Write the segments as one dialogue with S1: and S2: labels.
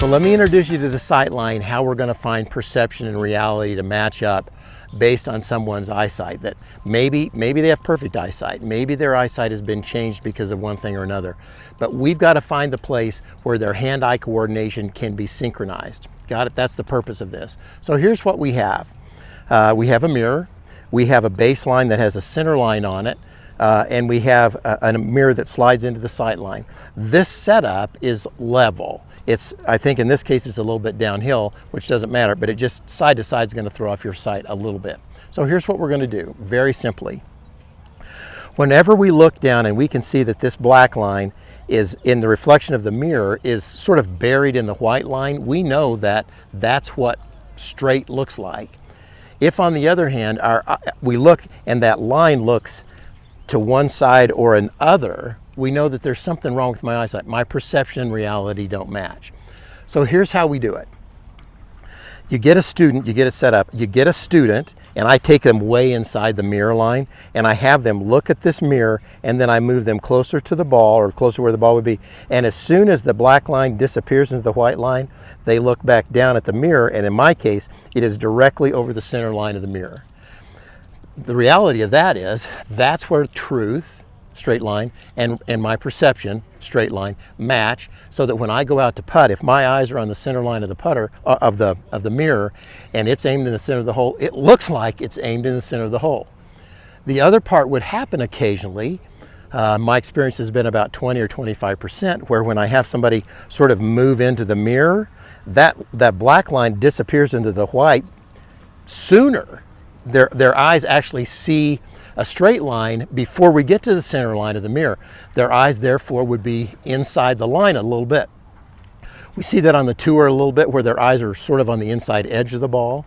S1: let me introduce you to the sight line, how we're going to find perception and reality to match up based on someone's eyesight. That maybe they have perfect eyesight, maybe their eyesight has been changed because of one thing or another, but we've got to find the place where their hand-eye coordination can be synchronized. Got it? That's the purpose of this. So here's what we have. We have a mirror, we have a baseline that has a center line on it, and we have a mirror that slides into the sight line. This setup is level. I think in this case it's a little bit downhill, which doesn't matter, but it just side to side is going to throw off your sight a little bit. So here's what we're going to do, very simply. Whenever we look down and we can see that this black line is in the reflection of the mirror is sort of buried in the white line, we know that that's what straight looks like. If on the other hand, we look and that line looks to one side or another, we know that there's something wrong with my eyesight. My perception and reality don't match. So here's how we do it. You get a student, you get it set up, you get a student, and I take them way inside the mirror line, and I have them look at this mirror, and then I move them closer to the ball, or closer where the ball would be. And as soon as the black line disappears into the white line, they look back down at the mirror, and in my case, it is directly over the center line of the mirror. The reality of that is, that's where truth, straight line, and my perception, straight line, match, so that when I go out to putt, if my eyes are on the center line of the putter, of the mirror, and it's aimed in the center of the hole, it looks like it's aimed in the center of the hole. The other part would happen occasionally. My experience has been about 20 or 25%, where when I have somebody sort of move into the mirror, that black line disappears into the white sooner. Their eyes actually see a straight line before we get to the center line of the mirror. Their eyes therefore would be inside the line a little bit. We see that on the tour a little bit, where their eyes are sort of on the inside edge of the ball,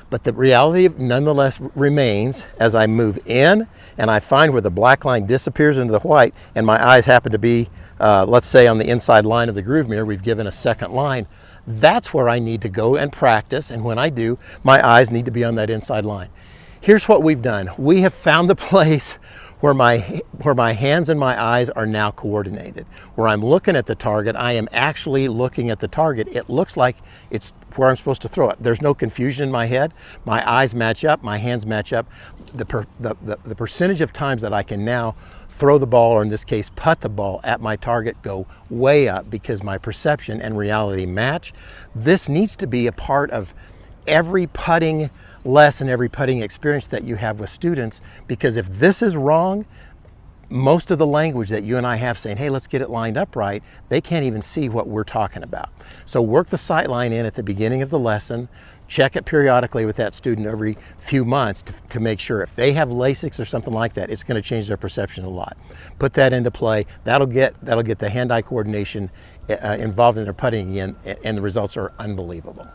S1: but the reality nonetheless remains as I move in and I find where the black line disappears into the white and my eyes happen to be, let's say on the inside line of the groove mirror, we've given a second line. That's where I need to go and practice, and when I do, my eyes need to be on that inside line. Here's what we've done. We have found the place where my hands and my eyes are now coordinated. Where I'm looking at the target, I am actually looking at the target. It looks like it's where I'm supposed to throw it. There's no confusion in my head. My eyes match up, my hands match up. The percentage of times that I can now throw the ball, or in this case, putt the ball at my target, go way up because my perception and reality match. This needs to be a part of every putting lesson, every putting experience that you have with students, because if this is wrong, most of the language that you and I have saying, hey, let's get it lined up right, they can't even see what we're talking about. So work the sight line in at the beginning of the lesson, check it periodically with that student every few months to make sure if they have LASIK or something like that, it's going to change their perception a lot. Put that into play. That'll get the hand-eye coordination involved in their putting again, and the results are unbelievable.